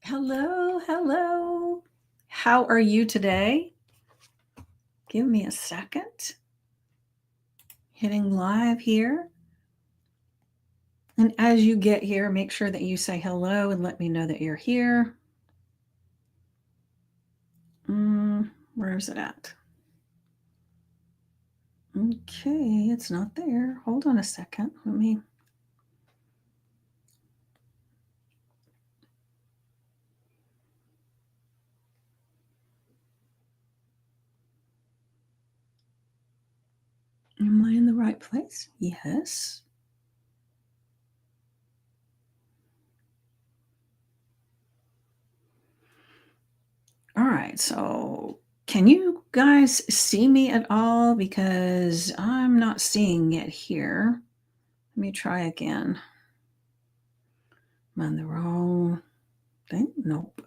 Hello, hello. How are you today? Give me a second. Hitting live here. And as you get here, make sure that you say hello and let me know that you're here. Where is it at? Okay, it's not there. Hold on a second. Let me. Am I in the right place? Yes. All right, so can you guys see me at all? Because I'm not seeing it here. Let me try again. Am I on the wrong thing? Nope.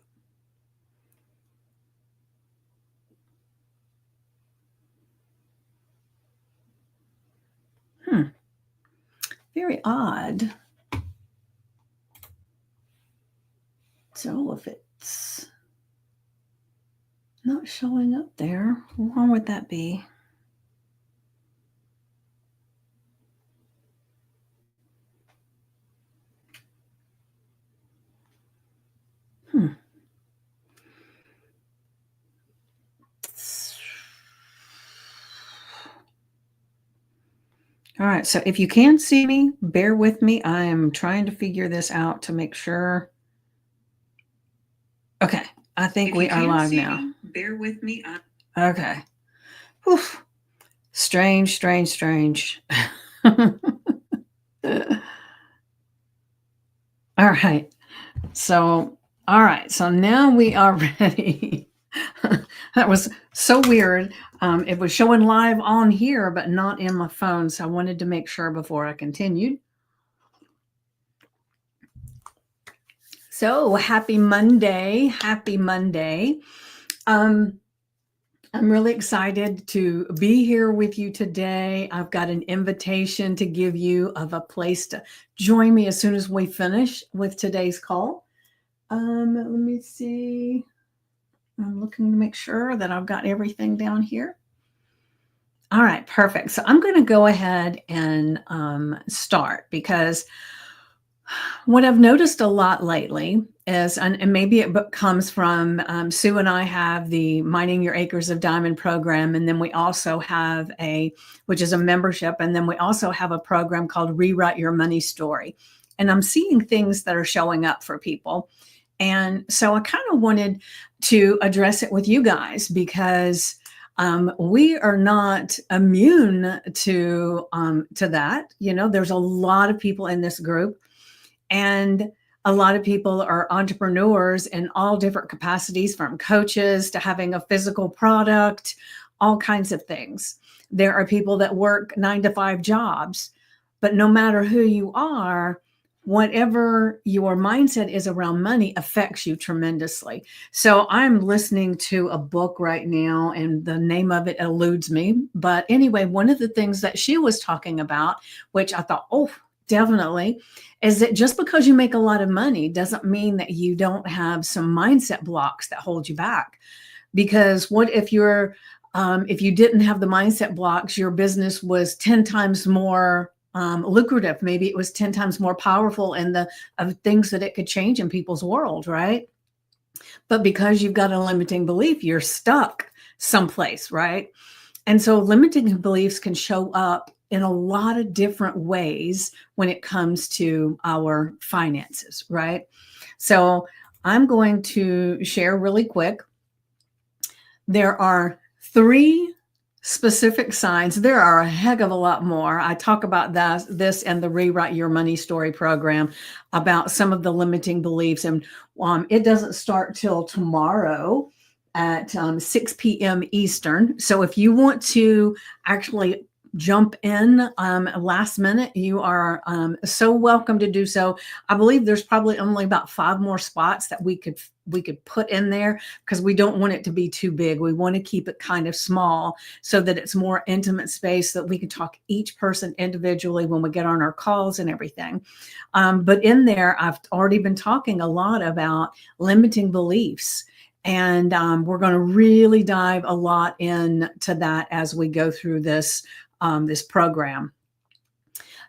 Very odd. So if it's not showing up there, why would that be? All right, so if you can see me, bear with me. I am trying to figure this out to make sure. Okay, I think we are live now. Bear with me. Okay. Whew. Strange. All right. So now we are ready. That was so weird. It was showing live on here, but not in my phone. So I wanted to make sure before I continued. So happy Monday. Happy Monday. I'm really excited to be here with you today. I've got an invitation to give you of a place to join me as soon as we finish with today's call. Let me see. I'm looking to make sure that I've got everything down here. All right, perfect. So I'm going to go ahead and start because what I've noticed a lot lately is, and maybe it comes from Sue and I have the Mining Your Acres of Diamond program, and then we also have which is a membership, and then we also have a program called Rewrite Your Money Story. And I'm seeing things that are showing up for people. And so I kind of wanted to address it with you guys because we are not immune to that. You know, there's a lot of people in this group, and a lot of people are entrepreneurs in all different capacities, from coaches to having a physical product, all kinds of things. There are people that work 9-to-5 jobs, but no matter who you are, whatever your mindset is around money affects you tremendously. So I'm listening to a book right now, and the name of it eludes me. But anyway, one of the things that she was talking about, which I thought, oh, definitely, is that just because you make a lot of money doesn't mean that you don't have some mindset blocks that hold you back. Because what if if you didn't have the mindset blocks, your business was 10 times more lucrative. Maybe it was 10 times more powerful in the of things that it could change in people's world, right? But because you've got a limiting belief, you're stuck someplace, right? And so limiting beliefs can show up in a lot of different ways when it comes to our finances, right? So I'm going to share really quick. There are 3 specific signs. There are a heck of a lot more. I talk about this and the Rewrite Your Money Story program about some of the limiting beliefs. And it doesn't start till tomorrow at 6 p.m. Eastern. So if you want to actually jump in last minute, you are so welcome to do so. I believe there's probably only about 5 more spots that we could put in there, because we don't want it to be too big. We want to keep it kind of small so that it's more intimate space, that we can talk each person individually when we get on our calls and everything. But in there, I've already been talking a lot about limiting beliefs. And we're going to really dive a lot into that as we go through this program.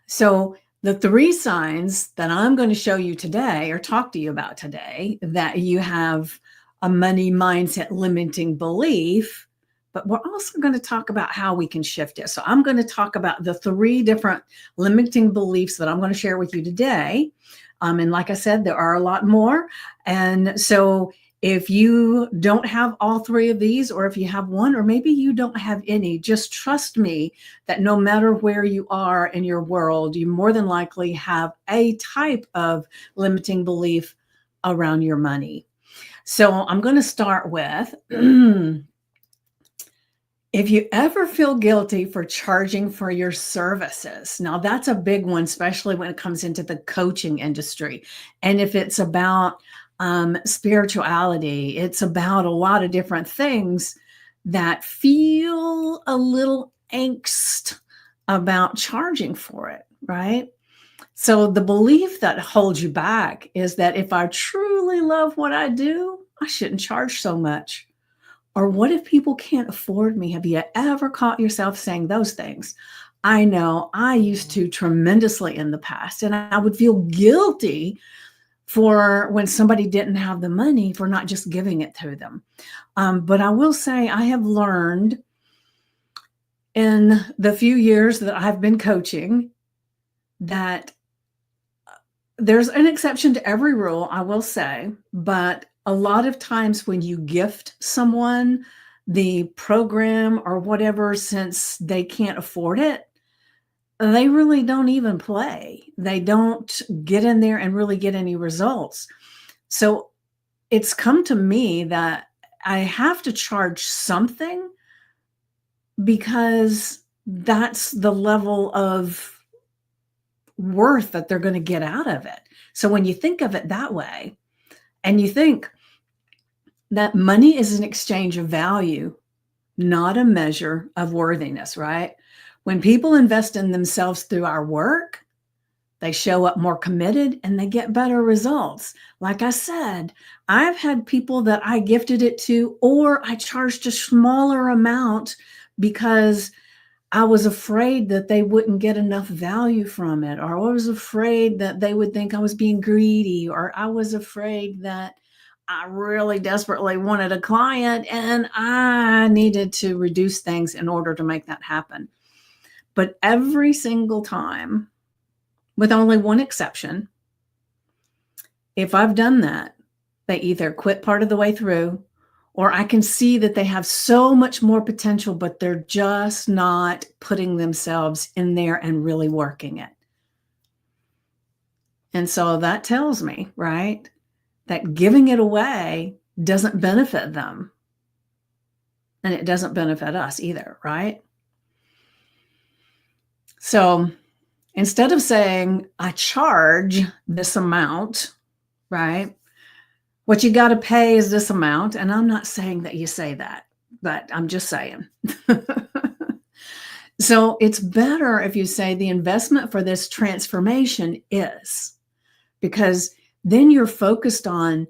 So the 3 signs that I'm going to show you today, or talk to you about today, that you have a money mindset limiting belief, but we're also going to talk about how we can shift it. So I'm going to talk about the 3 different limiting beliefs that I'm going to share with you today. And like I said, there are a lot more. And so if you don't have all 3 of these, or if you have one, or maybe you don't have any, just trust me that no matter where you are in your world, you more than likely have a type of limiting belief around your money. So I'm going to start with, if you ever feel guilty for charging for your services. Now that's a big one, especially when it comes into the coaching industry. And if it's about spirituality, it's about a lot of different things that feel a little angst about charging for it, right? So the belief that holds you back is that if I truly love what I do, I shouldn't charge so much. Or what if people can't afford me? Have you ever caught yourself saying those things? I know I used to tremendously in the past, and I would feel guilty for when somebody didn't have the money, for not just giving it to them. But I will say I have learned in the few years that I've been coaching that there's an exception to every rule, I will say, but a lot of times when you gift someone the program or whatever, since they can't afford it, they really don't even play. They don't get in there and really get any results. So it's come to me that I have to charge something, because that's the level of worth that they're going to get out of it. So when you think of it that way, and you think that money is an exchange of value, not a measure of worthiness, right? When people invest in themselves through our work, they show up more committed and they get better results. Like I said, I've had people that I gifted it to, or I charged a smaller amount because I was afraid that they wouldn't get enough value from it, or I was afraid that they would think I was being greedy, or I was afraid that I really desperately wanted a client and I needed to reduce things in order to make that happen. But every single time, with only one exception, if I've done that, they either quit part of the way through, or I can see that they have so much more potential, but they're just not putting themselves in there and really working it. And so that tells me, right, that giving it away doesn't benefit them. And it doesn't benefit us either, right? So instead of saying, I charge this amount, right? What you got to pay is this amount. And I'm not saying that you say that, but I'm just saying. So it's better if you say the investment for this transformation is, because then you're focused on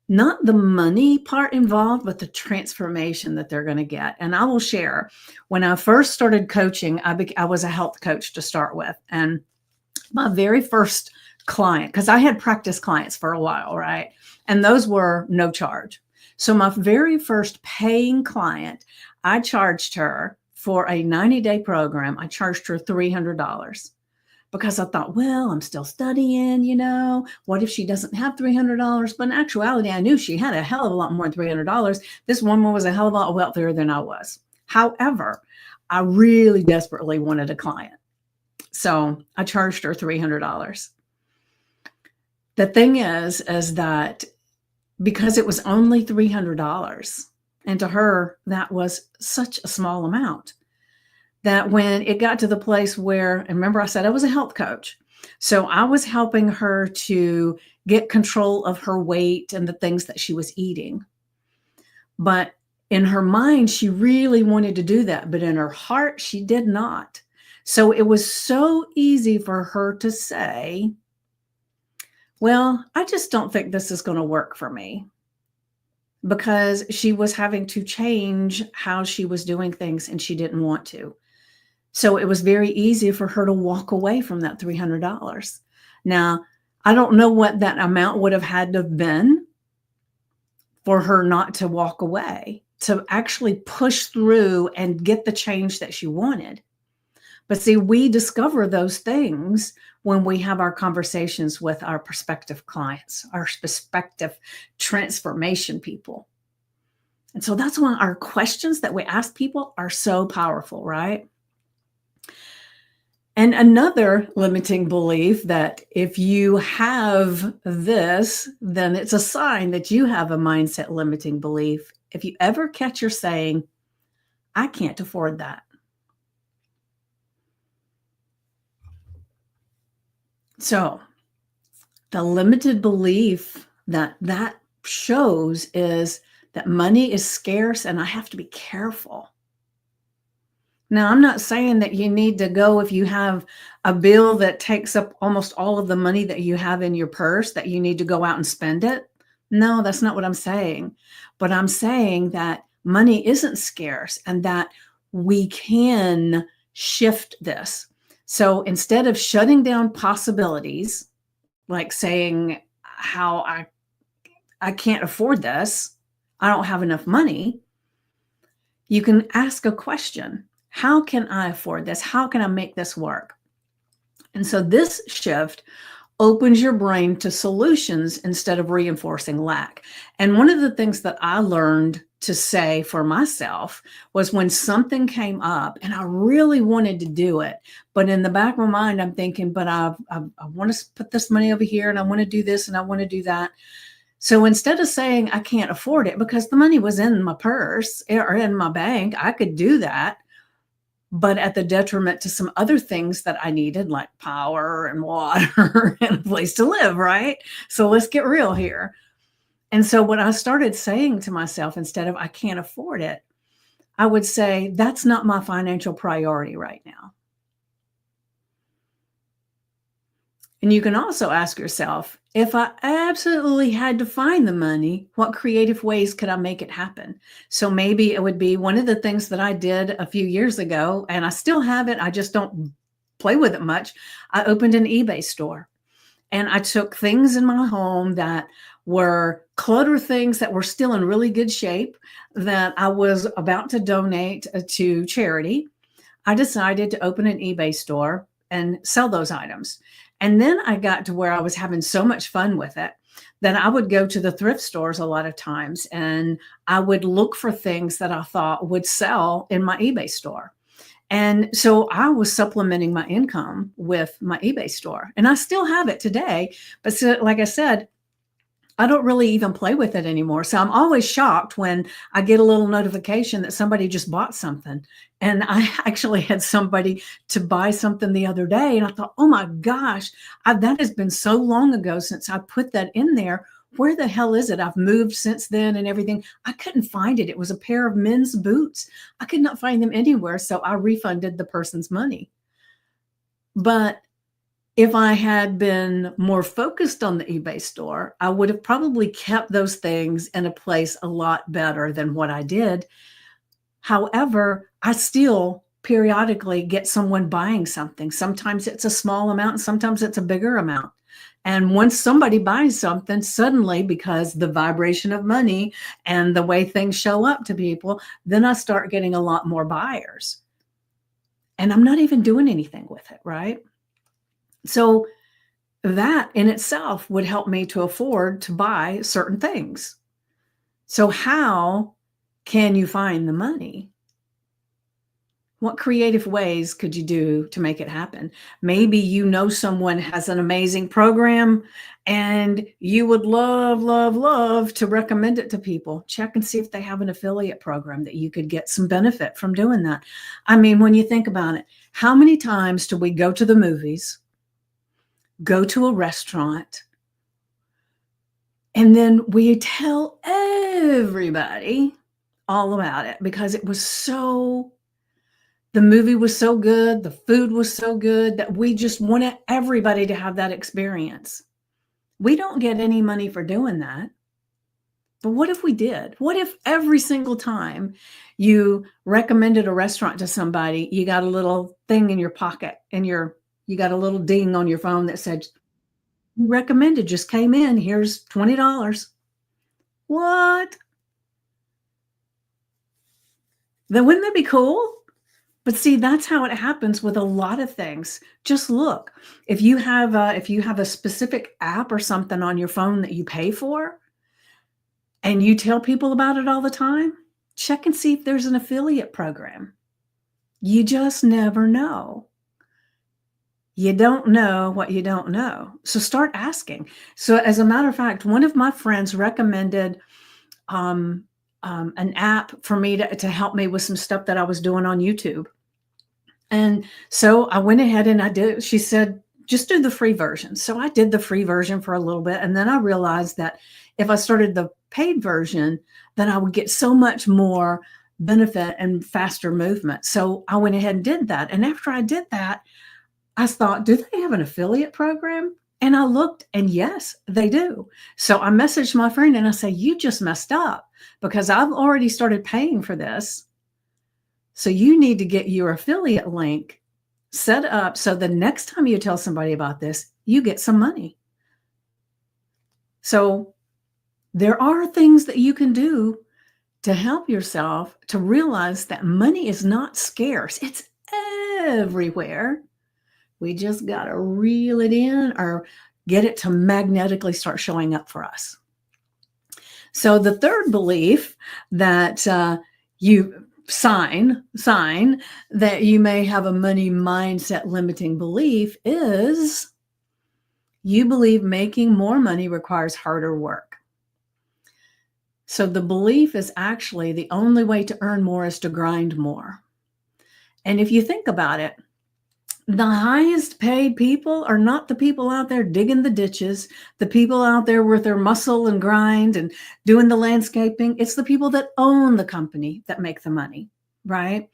not the money part involved, but the transformation that they're going to get. And I will share, when I first started coaching, I was a health coach to start with. And my very first client, because I had practice clients for a while, right? And those were no charge. So my very first paying client, I charged her for a 90-day program. I charged her $300. Because I thought, well, I'm still studying, what if she doesn't have $300? But in actuality, I knew she had a hell of a lot more than $300. This woman was a hell of a lot wealthier than I was. However, I really desperately wanted a client. So I charged her $300. The thing is that because it was only $300, and to her, that was such a small amount, that when it got to the place where, and remember I said I was a health coach. So I was helping her to get control of her weight and the things that she was eating. But in her mind, she really wanted to do that. But in her heart, she did not. So it was so easy for her to say, well, I just don't think this is going to work for me, because she was having to change how she was doing things and she didn't want to. So it was very easy for her to walk away from that $300. Now, I don't know what that amount would have had to have been for her not to walk away, to actually push through and get the change that she wanted. But see, we discover those things when we have our conversations with our prospective clients, our prospective transformation people. And so that's why our questions that we ask people are so powerful, right? And another limiting belief, that if you have this, then it's a sign that you have a mindset limiting belief. If you ever catch her saying, I can't afford that. So the limited belief that shows is that money is scarce and I have to be careful. Now, I'm not saying that you need to go, if you have a bill that takes up almost all of the money that you have in your purse, that you need to go out and spend it. No, that's not what I'm saying. But I'm saying that money isn't scarce and that we can shift this. So instead of shutting down possibilities, like saying how I can't afford this, I don't have enough money, you can ask a question. How can I afford this? How can I make this work? And so this shift opens your brain to solutions instead of reinforcing lack. And one of the things that I learned to say for myself was, when something came up and I really wanted to do it, but in the back of my mind, I'm thinking, but I want to put this money over here and I want to do this and I want to do that. So instead of saying I can't afford it, because the money was in my purse or in my bank, I could do that, but at the detriment to some other things that I needed, like power and water and a place to live, right? So let's get real here. And so what I started saying to myself, instead of I can't afford it, I would say, that's not my financial priority right now. And you can also ask yourself, if I absolutely had to find the money, what creative ways could I make it happen? So maybe it would be one of the things that I did a few years ago, and I still have it, I just don't play with it much. I opened an eBay store, and I took things in my home that were clutter things that were still in really good shape that I was about to donate to charity. I decided to open an eBay store and sell those items. And then I got to where I was having so much fun with it that I would go to the thrift stores a lot of times, and I would look for things that I thought would sell in my eBay store. And so I was supplementing my income with my eBay store, and I still have it today. But so, like I said, I don't really even play with it anymore. So I'm always shocked when I get a little notification that somebody just bought something. And I actually had somebody to buy something the other day, and I thought, oh my gosh, that has been so long ago since I put that in there. Where the hell is it? I've moved since then and everything. I couldn't find it. It was a pair of men's boots. I could not find them anywhere. So I refunded the person's money. But if I had been more focused on the eBay store, I would have probably kept those things in a place a lot better than what I did. However, I still periodically get someone buying something. Sometimes it's a small amount, and sometimes it's a bigger amount. And once somebody buys something, suddenly, because the vibration of money and the way things show up to people, then I start getting a lot more buyers. And I'm not even doing anything with it, right? So that in itself would help me to afford to buy certain things. So how can you find the money? What creative ways could you do to make it happen? Maybe you know someone has an amazing program and you would love, love, love to recommend it to people. Check and see if they have an affiliate program that you could get some benefit from doing that. I mean, when you think about it, how many times do we go to the movies, go to a restaurant, and then we tell everybody all about it because the movie was so good, the food was so good that we just wanted everybody to have that experience. We don't get any money for doing that. But what if we did? What if every single time you recommended a restaurant to somebody, you got a little thing in your pocket and you got a little ding on your phone that said, "You recommended, just came in, here's $20. What? Then wouldn't that be cool? But see, that's how it happens with a lot of things. Just look, if you have a specific app or something on your phone that you pay for and you tell people about it all the time, check and see if there's an affiliate program. You just never know. You don't know what you don't know. So start asking. So as a matter of fact, one of my friends recommended an app for me to help me with some stuff that I was doing on YouTube. And so I went ahead and I did. She said, just do the free version. So I did the free version for a little bit. And then I realized that if I started the paid version, then I would get so much more benefit and faster movement. So I went ahead and did that. And after I did that, I thought, do they have an affiliate program? And I looked, and yes, they do. So I messaged my friend and I say, you just messed up because I've already started paying for this. So you need to get your affiliate link set up so the next time you tell somebody about this, you get some money. So there are things that you can do to help yourself to realize that money is not scarce. It's everywhere. We just got to reel it in or get it to magnetically start showing up for us. So the third belief that you sign that you may have a money mindset limiting belief is you believe making more money requires harder work. So the belief is actually the only way to earn more is to grind more. And if you think about it, the highest paid people are not the people out there digging the ditches, the people out there with their muscle and grind and doing the landscaping. It's the people that own the company that make the money, right?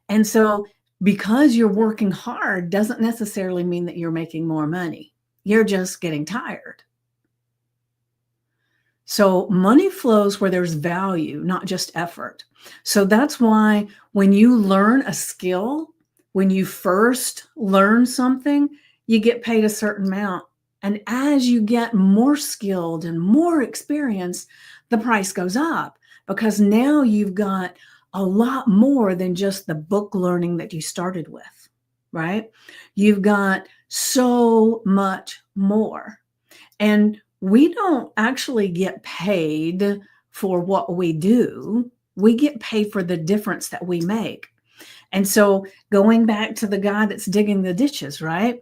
And so because you're working hard doesn't necessarily mean that you're making more money. You're just getting tired. So money flows where there's value, not just effort. So that's why when you learn a skill, when you first learn something, you get paid a certain amount. And as you get more skilled and more experienced, the price goes up because now you've got a lot more than just the book learning that you started with, right? You've got so much more. And we don't actually get paid for what we do. We get paid for the difference that we make. And so going back to the guy that's digging the ditches, right?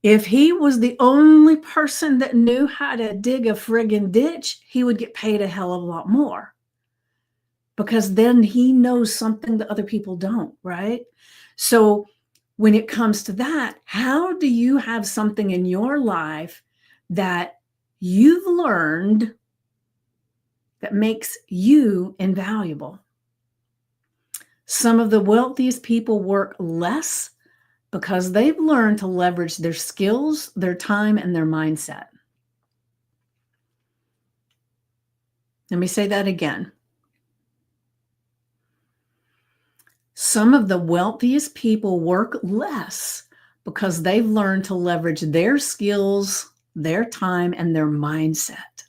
If he was the only person that knew how to dig a friggin' ditch, he would get paid a hell of a lot more because then he knows something that other people don't, right? So when it comes to that, how do you have something in your life that you've learned that makes you invaluable? Some of the wealthiest people work less because they've learned to leverage their skills, their time, and their mindset. Let me say that again. Some of the wealthiest people work less because they've learned to leverage their skills, their time, and their mindset,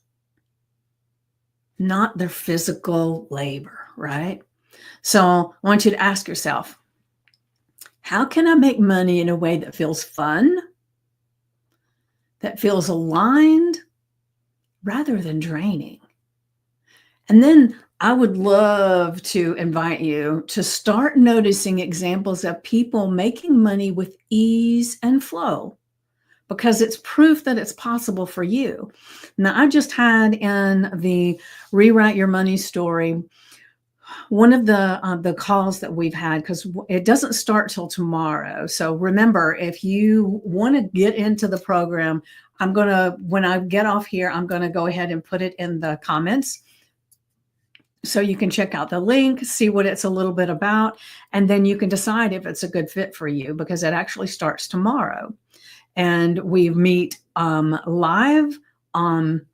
not their physical labor, right? So I want you to ask yourself, how can I make money in a way that feels fun, that feels aligned, rather than draining? And then I would love to invite you to start noticing examples of people making money with ease and flow, because it's proof that it's possible for you. Now, I just had in the Rewrite Your Money Story, one of the calls that we've had, because it doesn't start till tomorrow. So remember, if you want to get into the program, when I get off here, I'm gonna go ahead and put it in the comments, so you can check out the link, see what it's a little bit about, and then you can decide if it's a good fit for you, because it actually starts tomorrow. And we meet live in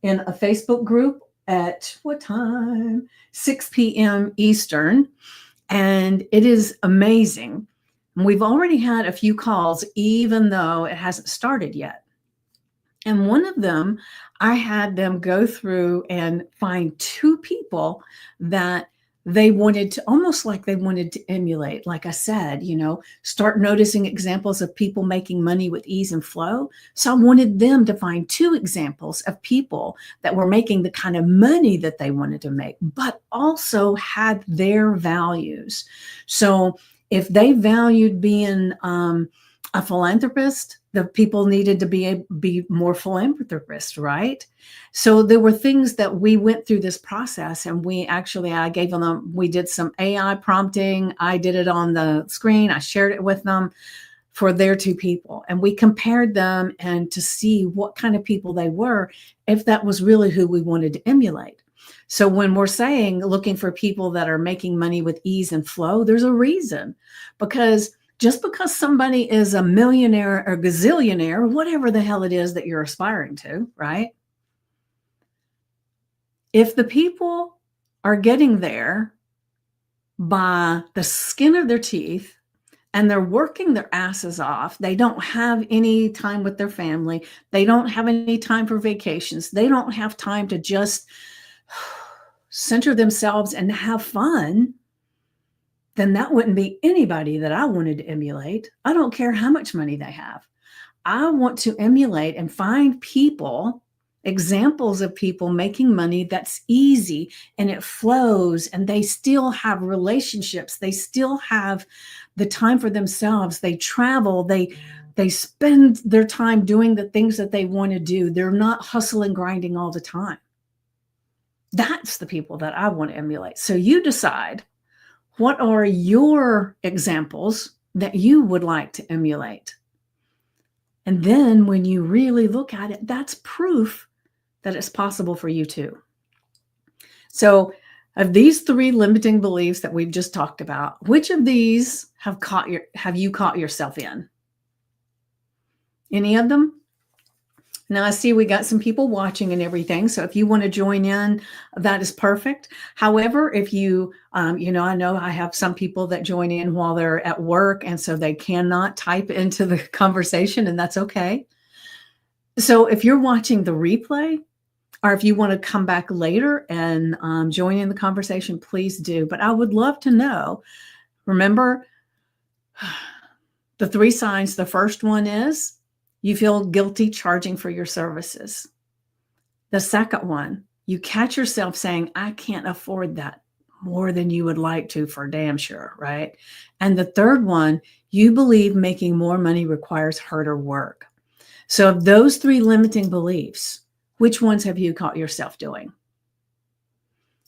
a Facebook group at what time? 6 p.m. Eastern. And it is amazing. We've already had a few calls, even though it hasn't started yet. And one of them, I had them go through and find two people that they wanted to, almost like they wanted to emulate. Like I said, start noticing examples of people making money with ease and flow. So I wanted them to find two examples of people that were making the kind of money that they wanted to make, but also had their values. So if they valued being a philanthropist, the people needed to be more philanthropists, right? So there were things that we went through this process, and I gave them, we did some AI prompting. I did it on the screen. I shared it with them for their two people, and we compared them and to see what kind of people they were, if that was really who we wanted to emulate. So when we're saying looking for people that are making money with ease and flow, there's a reason, because just because somebody is a millionaire or gazillionaire, whatever the hell it is that you're aspiring to, right? If the people are getting there by the skin of their teeth and they're working their asses off, they don't have any time with their family, they don't have any time for vacations, they don't have time to just center themselves and have fun, then that wouldn't be anybody that I wanted to emulate. I don't care how much money they have. I want to emulate and find people, examples of people making money that's easy and it flows, and they still have relationships. They still have the time for themselves. They travel. They spend their time doing the things that they want to do. They're not hustling, grinding all the time. That's the people that I want to emulate. So you decide, what are your examples that you would like to emulate? And then when you really look at it, that's proof that it's possible for you too. So of these three limiting beliefs that we've just talked about, which of these have you caught yourself in? Any of them? Now I see we got some people watching and everything. So if you want to join in, that is perfect. However, if you, I know I have some people that join in while they're at work, and so they cannot type into the conversation, and that's okay. So if you're watching the replay, or if you want to come back later and join in the conversation, please do. But I would love to know, remember the three signs. The first one is you feel guilty charging for your services. The second one, you catch yourself saying, I can't afford that more than you would like to, for damn sure, right? And the third one, you believe making more money requires harder work. So of those three limiting beliefs, which ones have you caught yourself doing?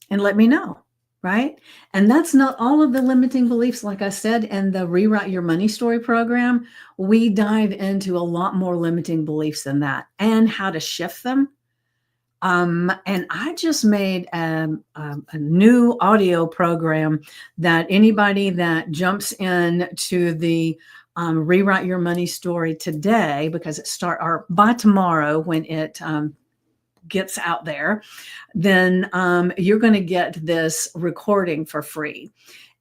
And let me know, right? And that's not all of the limiting beliefs. Like I said, in the Rewrite Your Money Story program, we dive into a lot more limiting beliefs than that and how to shift them. And I just made a new audio program that anybody that jumps in to the Rewrite Your Money Story today, because or by tomorrow when it gets out there, then you're going to get this recording for free.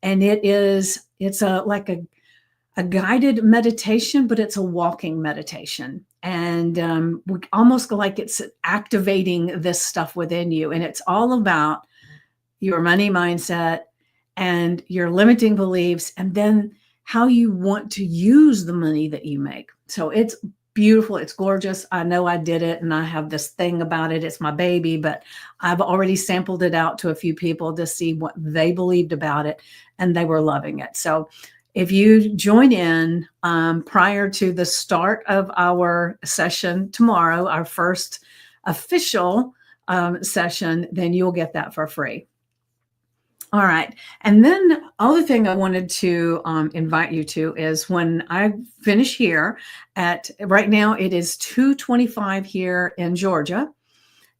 And it's like a guided meditation, but it's a walking meditation. And almost like it's activating this stuff within you. And it's all about your money mindset and your limiting beliefs, and then how you want to use the money that you make. So it's beautiful. It's gorgeous. I know I did it and I have this thing about it. It's my baby, but I've already sampled it out to a few people to see what they believed about it, and they were loving it. So if you join in prior to the start of our session tomorrow, our first official session, then you'll get that for free. All right. And then other thing I wanted to invite you to is when I finish here at right now, it is 2:25 here in Georgia.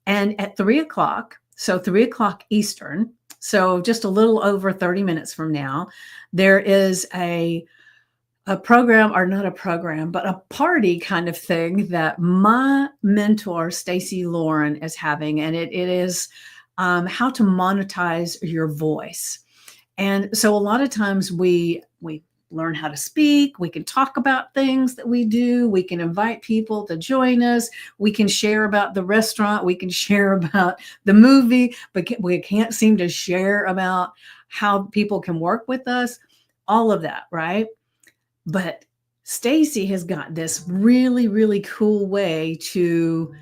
And at 3 o'clock, so 3 o'clock Eastern, so just a little over 30 minutes from now, there is a program, or not a program, but a party kind of thing that my mentor, Stacy Lauren, is having. And it is how to monetize your voice. And so a lot of times we learn how to speak, we can talk about things that we do, we can invite people to join us, we can share about the restaurant, we can share about the movie, but we can't seem to share about how people can work with us, all of that, right? But Stacy has got this really, really cool way to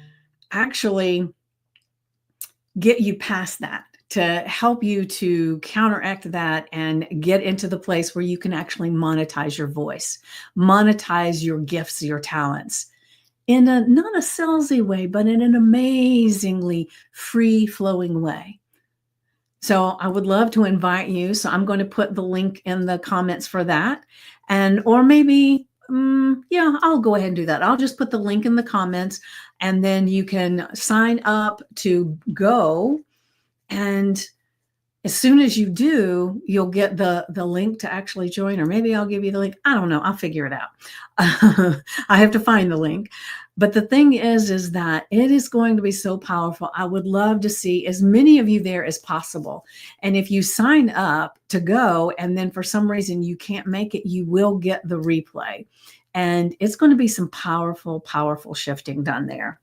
actually get you past that, to help you to counteract that and get into the place where you can actually monetize your voice, monetize your gifts, your talents in a not a salesy way, but in an amazingly free flowing way. So I would love to invite you. So I'm going to put the link in the comments for that. And, or maybe, yeah, I'll go ahead and do that. I'll just put the link in the comments and then you can sign up to go. And as soon as you do, you'll get the link to actually join, or maybe I'll give you the link. I don't know. I'll figure it out. I have to find the link. But the thing is that it is going to be so powerful. I would love to see as many of you there as possible. And if you sign up to go and then for some reason you can't make it, you will get the replay. And it's going to be some powerful, powerful shifting done there.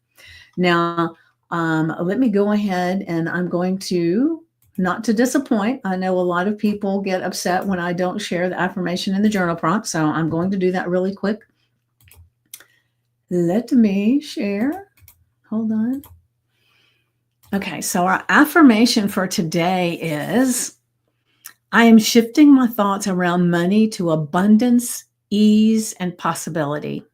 Now, let me go ahead and I'm going to, not to disappoint. I know a lot of people get upset when I don't share the affirmation in the journal prompt. So I'm going to do that really quick. Let me share. Hold on. Okay, so our affirmation for today is, I am shifting my thoughts around money to abundance, ease, and possibility.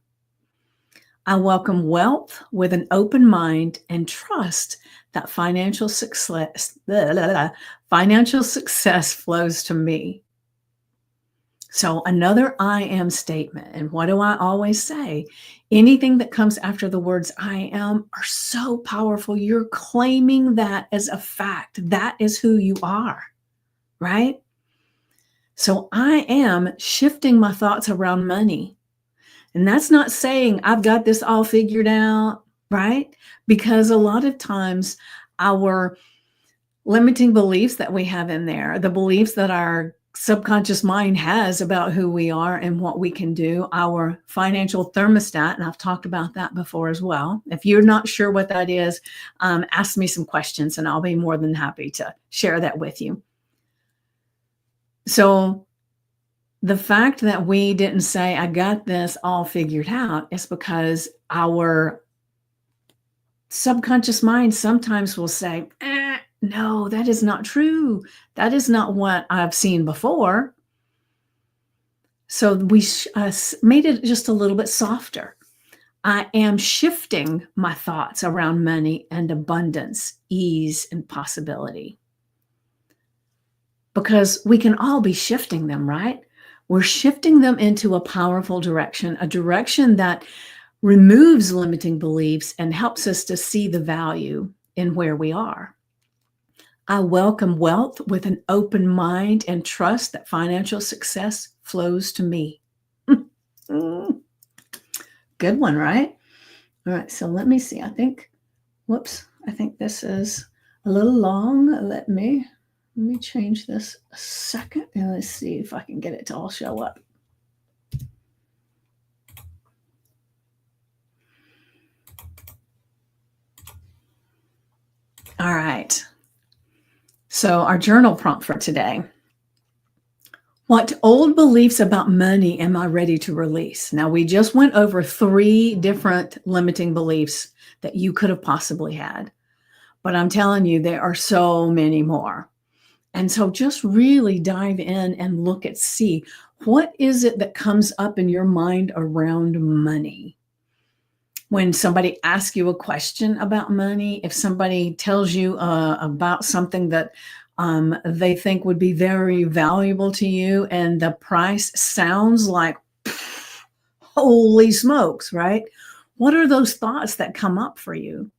I welcome wealth with an open mind and trust that financial success flows to me. So another I am statement. And what do I always say? Anything that comes after the words I am are so powerful. You're claiming that as a fact. That is who you are, right? So I am shifting my thoughts around money. And that's not saying I've got this all figured out, right? Because a lot of times our limiting beliefs that we have in there, the beliefs that our subconscious mind has about who we are and what we can do, our financial thermostat, and I've talked about that before as well. If you're not sure what that is, ask me some questions and I'll be more than happy to share that with you. So the fact that we didn't say, I got this all figured out, is because our subconscious mind sometimes will say, no, that is not true. That is not what I've seen before. So we made it just a little bit softer. I am shifting my thoughts around money and abundance, ease, and possibility. Because we can all be shifting them, right? We're shifting them into a powerful direction, a direction that removes limiting beliefs and helps us to see the value in where we are. I welcome wealth with an open mind and trust that financial success flows to me. Good one, right? All right, so let me see. I think this is a little long. Let me change this a second and let's see if I can get it to all show up. All right. So our journal prompt for today. What old beliefs about money am I ready to release? Now, we just went over 3 different limiting beliefs that you could have possibly had, but I'm telling you, there are so many more. And so just really dive in and look at see what is it that comes up in your mind around money? When somebody asks you a question about money, if somebody tells you about something that they think would be very valuable to you, and the price sounds like, holy smokes, right? What are those thoughts that come up for you?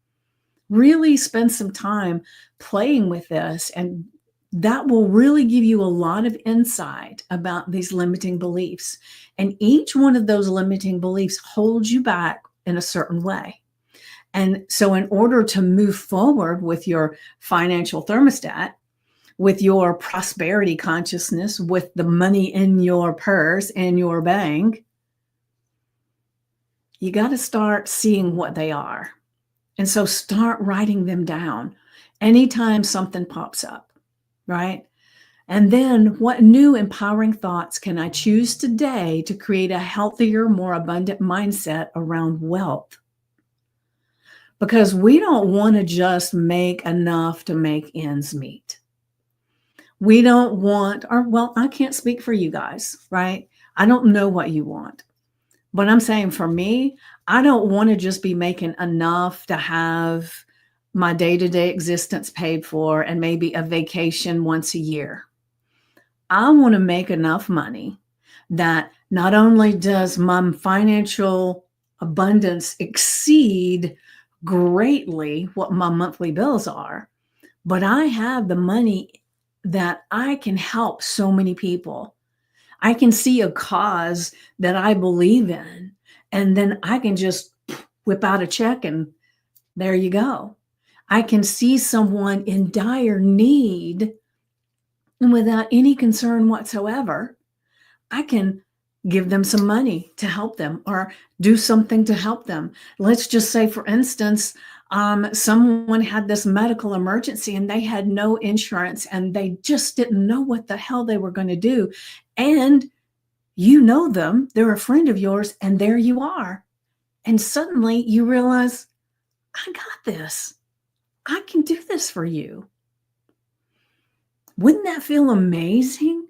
Really spend some time playing with this, and that will really give you a lot of insight about these limiting beliefs. And each one of those limiting beliefs holds you back in a certain way. And so, in order to move forward with your financial thermostat, with your prosperity consciousness, with the money in your purse and your bank, you got to start seeing what they are. And so start writing them down anytime something pops up, right? And then what new empowering thoughts can I choose today to create a healthier, more abundant mindset around wealth? Because we don't want to just make enough to make ends meet. We don't want, or well, I can't speak for you guys, right? I don't know what you want. But I'm saying for me, I don't want to just be making enough to have my day-to-day existence paid for and maybe a vacation once a year. I want to make enough money that not only does my financial abundance exceed greatly what my monthly bills are, but I have the money that I can help so many people. I can see a cause that I believe in, and then I can just whip out a check and there you go. I can see someone in dire need, and without any concern whatsoever, I can give them some money to help them or do something to help them. Let's just say, for instance, someone had this medical emergency and they had no insurance and they just didn't know what the hell they were going to do. And you know them, they're a friend of yours, and there you are. And suddenly you realize, I got this. I can do this for you. Wouldn't that feel amazing?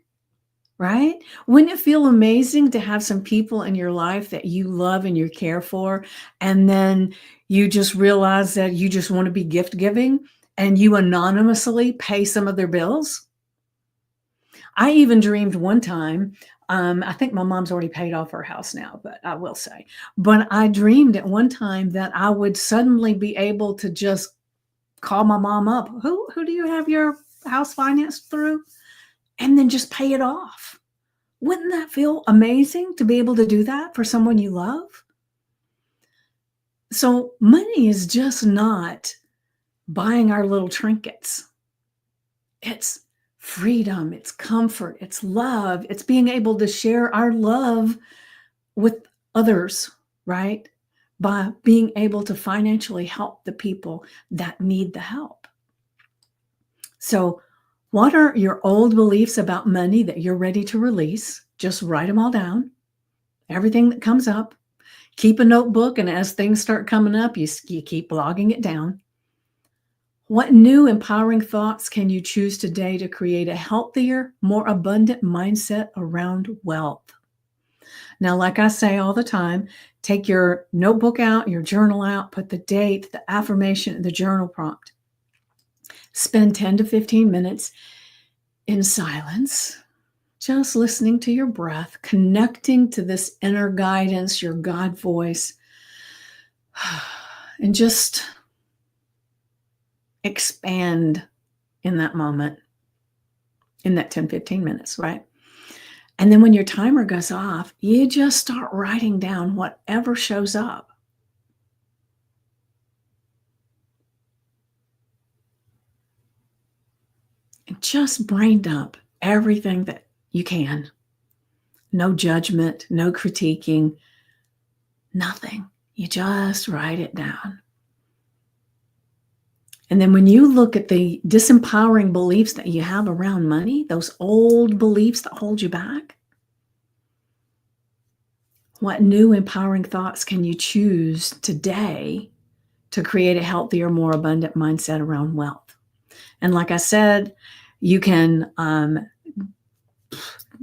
Right? Wouldn't it feel amazing to have some people in your life that you love and you care for, and then you just realize that you just want to be gift giving and you anonymously pay some of their bills? I even dreamed one time, I think my mom's already paid off her house now, but I will say, but I dreamed at one time that I would suddenly be able to just call my mom up. Who do you have your house financed through? And then just pay it off. Wouldn't that feel amazing to be able to do that for someone you love? So money is just not buying our little trinkets. It's freedom, it's comfort, it's love, it's being able to share our love with others, right? By being able to financially help the people that need the help. So, what are your old beliefs about money that you're ready to release? Just write them all down, everything that comes up. Keep a notebook, and as things start coming up, you keep logging it down. What new empowering thoughts can you choose today to create a healthier, more abundant mindset around wealth? Now, like I say all the time, take your notebook out, your journal out, put the date, the affirmation, the journal prompt. Spend 10 to 15 minutes in silence, just listening to your breath, connecting to this inner guidance, your God voice, and just expand in that moment, in that 10, 15 minutes, right? And then when your timer goes off, you just start writing down whatever shows up. And just brain dump everything that you can. No judgment, no critiquing, nothing. You just write it down. And then when you look at the disempowering beliefs that you have around money, those old beliefs that hold you back, what new empowering thoughts can you choose today to create a healthier, more abundant mindset around wealth? And like I said, you can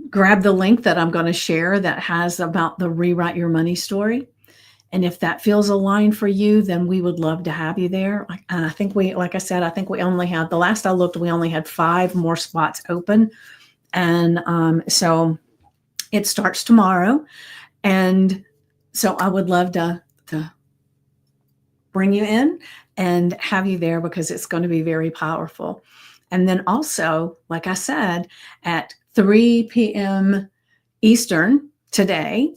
grab the link that I'm going to share that has about the Rewrite Your Money story. And if that feels aligned for you, then we would love to have you there. And I think like I said, I think we only have, the last I looked, we only had 5 more spots open. And so it starts tomorrow. And so I would love to bring you in and have you there because it's going to be very powerful. And then also, like I said, at 3 p.m. Eastern today,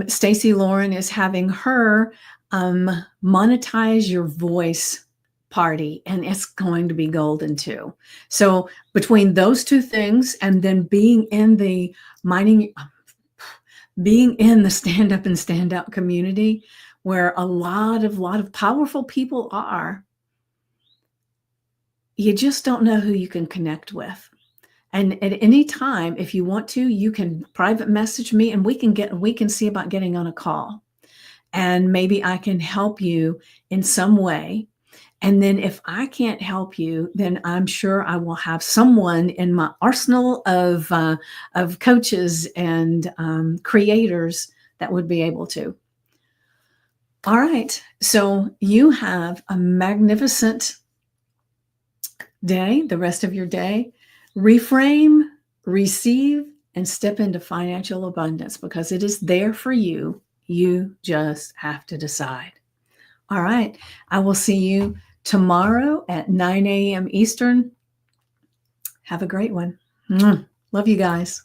Stacey Lauren is having her Monetize Your Voice party, and it's going to be golden too. So between those two things and then being in the stand up and stand out community where a lot of powerful people are, you just don't know who you can connect with. And at any time, if you want to, you can private message me and we can see about getting on a call. And maybe I can help you in some way. And then if I can't help you, then I'm sure I will have someone in my arsenal of coaches and creators that would be able to. All right. So you have a magnificent day, the rest of your day. Reframe, receive, and step into financial abundance because it is there for you. You just have to decide. All right. I will see you tomorrow at 9 a.m. Eastern. Have a great one. Love you guys.